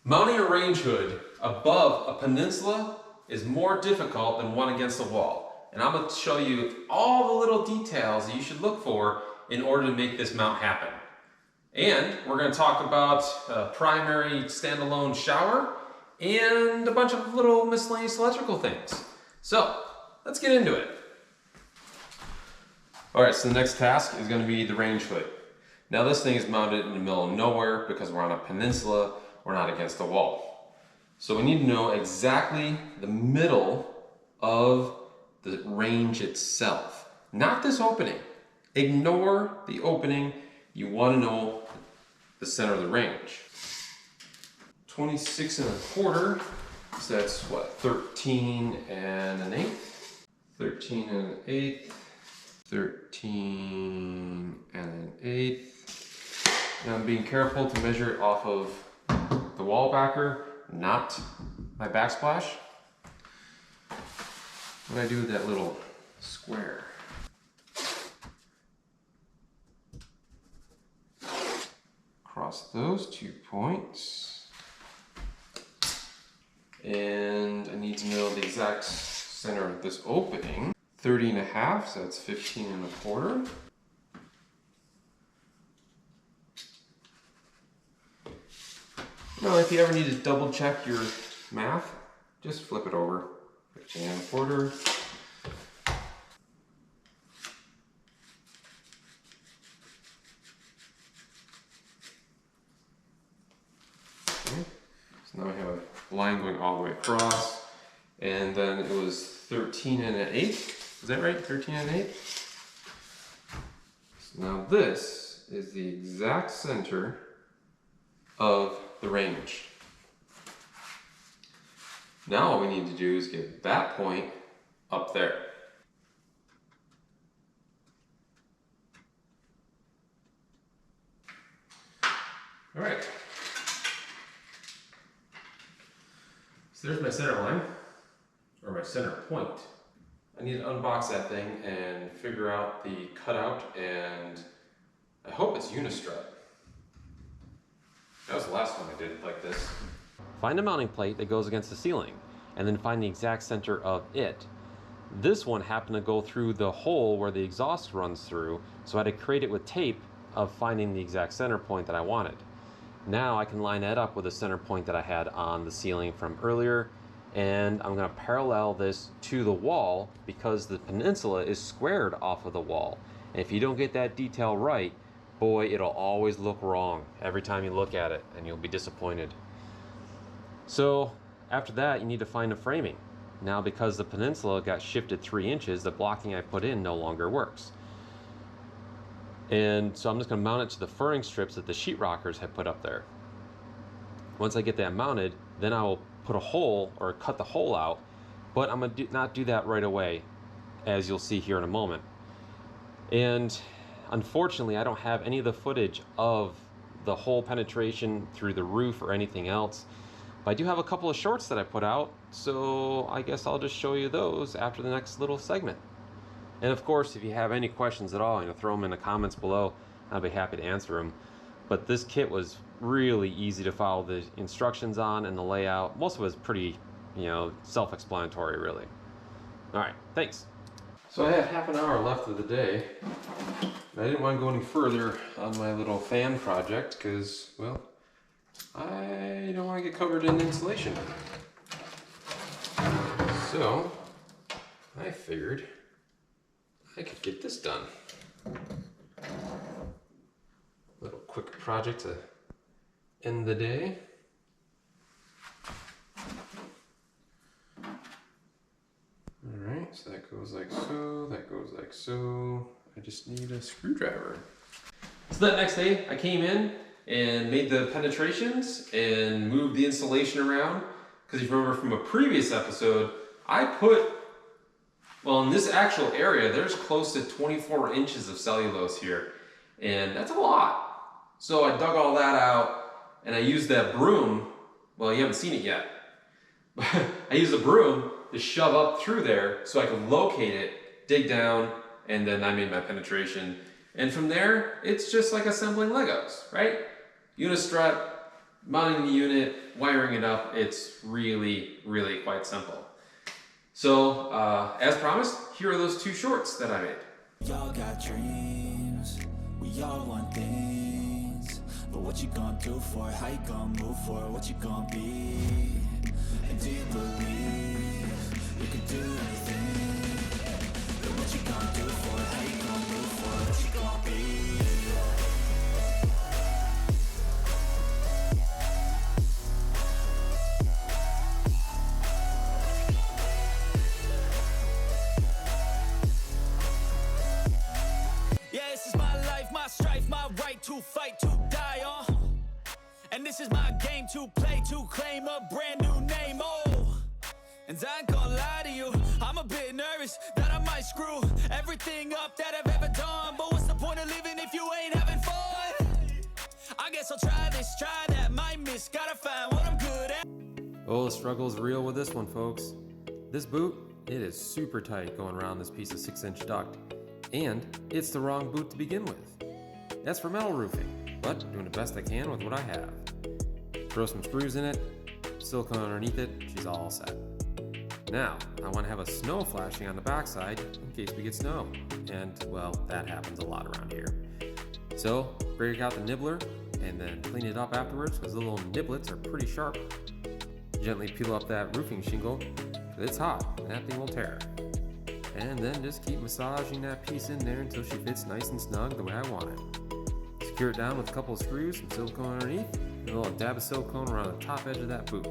Mounting a range hood above a peninsula is more difficult than one against a wall. And I'm going to show you all the little details that you should look for in order to make this mount happen. And we're going to talk about a primary standalone shower and a bunch of little miscellaneous electrical things. So let's get into it. Alright, so the next task is going to be the range hood. Now this thing is mounted in the middle of nowhere because we're on a peninsula, we're not against a wall. So we need to know exactly the middle of the range itself. Not this opening. Ignore the opening. You want to know the center of the range. 26 1/4, so that's what, 13 1/8? 13 1/8, 13 1/8. Now I'm being careful to measure it off of the wall backer, not my backsplash. What do I do with that little square? Cross those 2 points. And I need to know the exact center of this opening. 30 1/2, so that's 15 1/4. Now, if you ever need to double check your math, just flip it over. 15 1/4. Okay. So now I have a line going all the way across, and then it was 13 1/8. Is that right? 13 1/8. So now this is the exact center of the range. Now all we need to do is get that point up there. All right. So there's my center line, or my center point. I need to unbox that thing and figure out the cutout, and I hope it's unistrut. That was the last one I did like this. Find a mounting plate that goes against the ceiling, and then find the exact center of it. This one happened to go through the hole where the exhaust runs through, so I had to create it with tape of finding the exact center point that I wanted. Now I can line that up with the center point that I had on the ceiling from earlier, and I'm going to parallel this to the wall because the peninsula is squared off of the wall. And if you don't get that detail right, boy, it'll always look wrong every time you look at it, and you'll be disappointed. So after that, you need to find a framing. Now, because the peninsula got shifted 3 inches, the blocking I put in no longer works. And so I'm just going to mount it to the furring strips that the sheetrockers had put up there. Once I get that mounted, then I will put a hole, or cut the hole out, but I'm going to not do that right away, as you'll see here in a moment. And unfortunately, I don't have any of the footage of the hole penetration through the roof or anything else, but I do have a couple of shorts that I put out, so I guess I'll just show you those after the next little segment. And of course, if you have any questions at all, throw them in the comments below. I'll be happy to answer them. But this kit was really easy to follow the instructions on, and the layout. Most of it was pretty, self-explanatory, really. All right, thanks. So I have half an hour left of the day. I didn't want to go any further on my little fan project because, well, I don't want to get covered in insulation. So I figured I could get this done. Little quick project to end the day. Alright, so that goes like so, that goes like so. I just need a screwdriver. So that next day, I came in and made the penetrations and moved the insulation around. Because if you remember from a previous episode, I put, well, in this actual area, there's close to 24 inches of cellulose here. And that's a lot. So I dug all that out, and I used that broom. Well, you haven't seen it yet. I used the broom to shove up through there so I could locate it, dig down, and then I made my penetration. And from there, it's just like assembling Legos, right? Unistrut, mounting the unit, wiring it up, it's really, really quite simple. So, as promised, here are those two shorts that I made. We all got dreams, we all want things, but what you gonna do for it, how you gonna move for it, what you gonna be, and do you believe you can do anything, but what you gonna do for it, how you gonna move for it, what you gonna be. Strife, my right to fight, to die on. And this is my game to play, to claim a brand new name, oh. And I ain't gonna lie to you, I'm a bit nervous that I might screw everything up that I've ever done. But what's the point of living if you ain't having fun? I guess I'll try this, try that, my miss, gotta find what I'm good at. Oh, the struggle is real with this one, folks. This boot, it is super tight going around this piece of 6-inch duct. And it's the wrong boot to begin with. That's for metal roofing, but doing the best I can with what I have. Throw some screws in it, silicone underneath it, she's all set. Now, I want to have a snow flashing on the backside in case we get snow. And, well, that happens a lot around here. So, break out the nibbler and then clean it up afterwards because the little niblets are pretty sharp. Gently peel up that roofing shingle because it's hot and that thing will tear. And then just keep massaging that piece in there until she fits nice and snug the way I want it. Secure it down with a couple of screws, some silicone underneath, and a little dab of silicone around the top edge of that boot.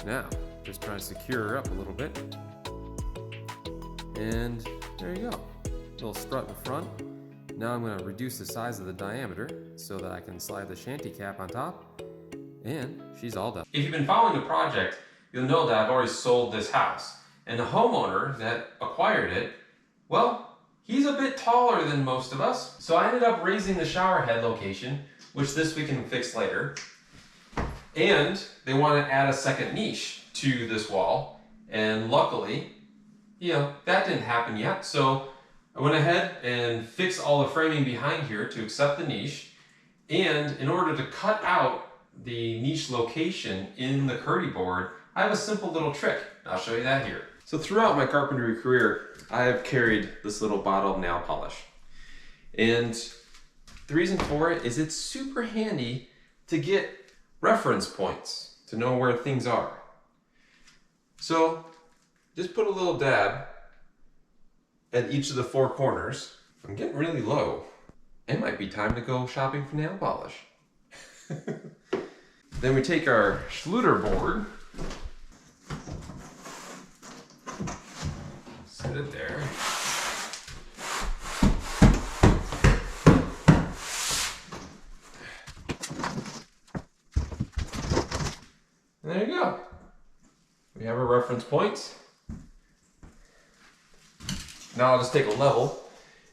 Now, just try to secure her up a little bit. And there you go. Little strut in front. Now I'm going to reduce the size of the diameter so that I can slide the shanty cap on top. And she's all done. If you've been following the project, you'll know that I've already sold this house. And the homeowner that acquired it, well, he's a bit taller than most of us. So I ended up raising the shower head location, which this we can fix later. And they want to add a second niche to this wall. And luckily, that didn't happen yet. So I went ahead and fixed all the framing behind here to accept the niche. And in order to cut out the niche location in the Curdy board, I have a simple little trick. I'll show you that here. So throughout my carpentry career, I have carried this little bottle of nail polish. And the reason for it is it's super handy to get reference points, to know where things are. So just put a little dab at each of the four corners. I'm getting really low. It might be time to go shopping for nail polish. Then we take our Schluter board, set it there. And there you go. We have our reference points. Now I'll just take a level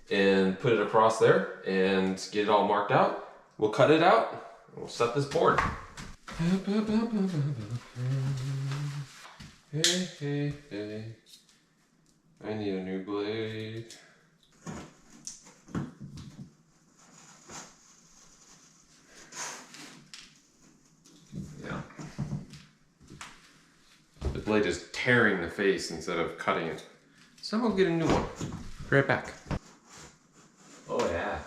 and put it across there and get it all marked out. We'll cut it out and we'll set this board. Hey, hey, hey. I need a new blade. Yeah. The blade is tearing the face instead of cutting it. So I'm gonna get a new one. Be right back. Oh yeah.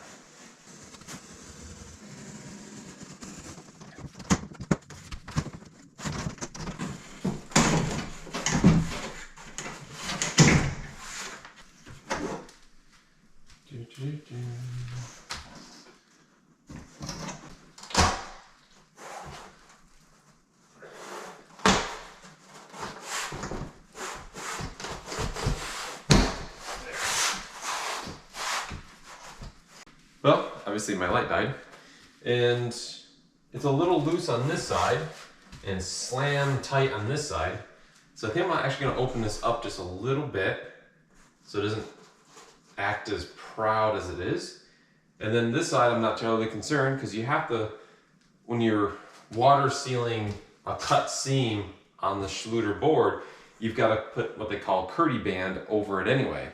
Well, obviously my light died, and it's a little loose on this side and slam tight on this side. So I think I'm actually going to open this up just a little bit so it doesn't act as proud as it is. And then this side I'm not terribly concerned because you have to, when you're water sealing a cut seam on the Schluter board, you've got to put what they call Curdy band over it anyway.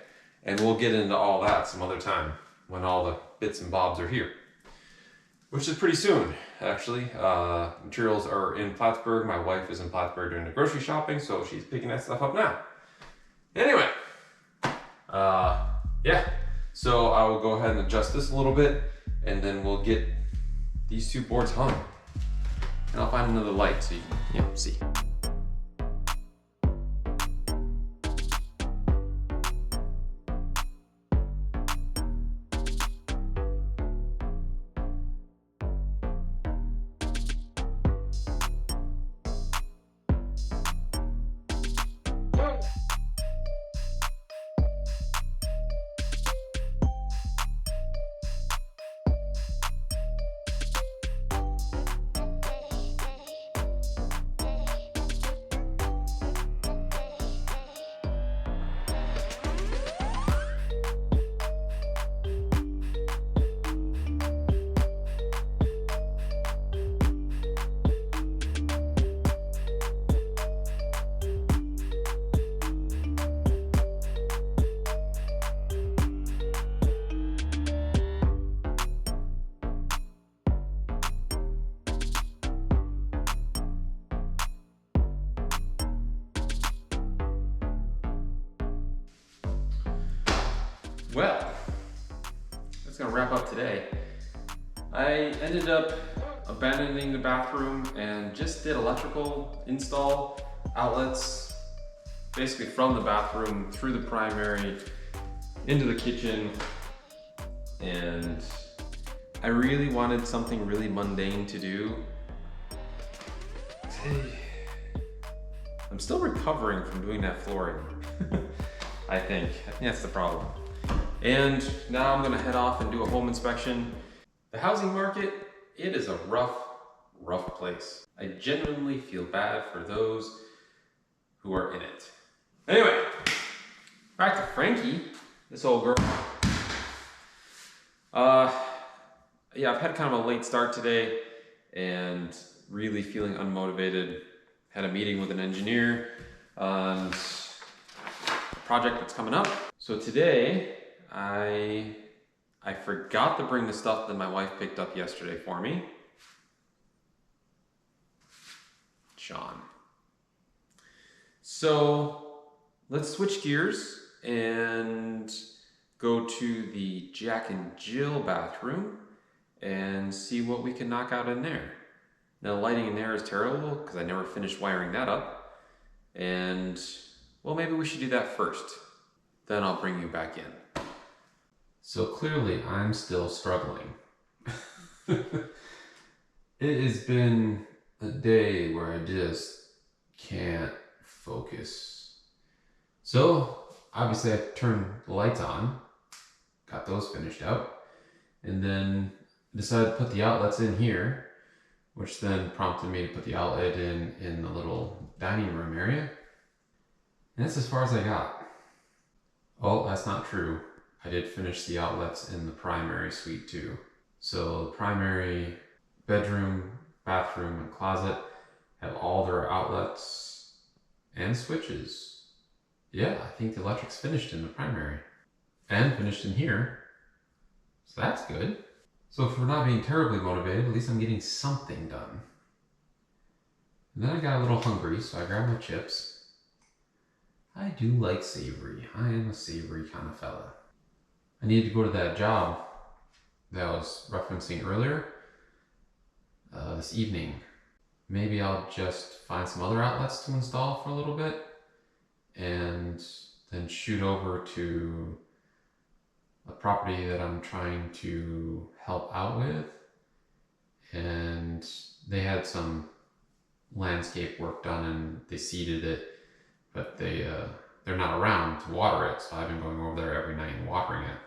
And we'll get into all that some other time when all the bits and bobs are here. which is pretty soon, actually. Materials are in Plattsburgh. My wife is in Plattsburgh doing the grocery shopping, so she's picking that stuff up now. Anyway, yeah. So I will go ahead and adjust this a little bit, and then we'll get these two boards hung. And I'll find another light so you can, see. Well, that's gonna wrap up today. I ended up abandoning the bathroom and just did electrical install outlets, basically from the bathroom through the primary into the kitchen. And I really wanted something really mundane to do. I'm still recovering from doing that flooring. I think that's the problem. And now I'm gonna head off and do a home inspection. The housing market, it is a rough place. I genuinely feel bad for those who are in it. Anyway, back to Frankie, this old girl. Yeah, I've had kind of a late start today and really feeling unmotivated. Had a meeting with an engineer on a project that's coming up. So today, I forgot to bring the stuff that my wife picked up yesterday for me. Sean. So let's switch gears and go to the Jack and Jill bathroom and see what we can knock out in there. Now, the lighting in there is terrible because I never finished wiring that up. And, well, maybe we should do that first. Then I'll bring you back in. So clearly I'm still struggling. It has been a day where I just can't focus. So obviously I turned the lights on, got those finished out, and then decided to put the outlets in here, which then prompted me to put the outlet in the little dining room area. And that's as far as I got. Oh, that's not true. I did finish the outlets in the primary suite too. So the primary bedroom, bathroom, and closet have all their outlets and switches. Yeah, I think the electric's finished in the primary and finished in here. So that's good. So if we're not being terribly motivated, at least I'm getting something done. And then I got a little hungry, so I grabbed my chips. I do like savory. I am a savory kind of fella. I needed to go to that job that I was referencing earlier this evening. Maybe I'll just find some other outlets to install for a little bit and then shoot over to a property that I'm trying to help out with. And they had some landscape work done and they seeded it, but they're not around to water it, so I've been going over there every night and watering it.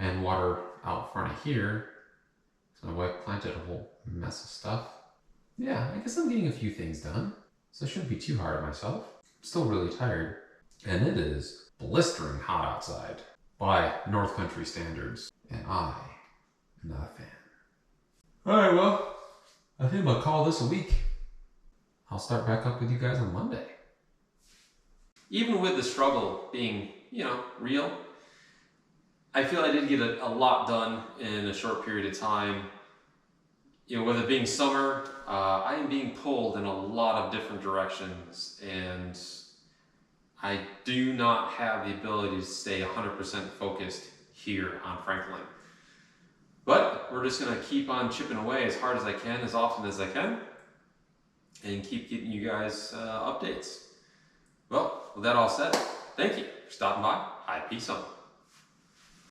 And water out front of here. So my wife planted a whole mess of stuff. Yeah, I guess I'm getting a few things done. So I shouldn't be too hard on myself. I'm still really tired. And it is blistering hot outside by North Country standards. And I am not a fan. Alright, well, I think I'm gonna call this a week. I'll start back up with you guys on Monday. Even with the struggle being, real, I feel I did get a lot done in a short period of time. with it being summer, I am being pulled in a lot of different directions, and I do not have the ability to stay 100% focused here on Franklin. But we're just going to keep on chipping away as hard as I can, as often as I can, and keep getting you guys updates. Well, with that all said, thank you for stopping by. Peace on.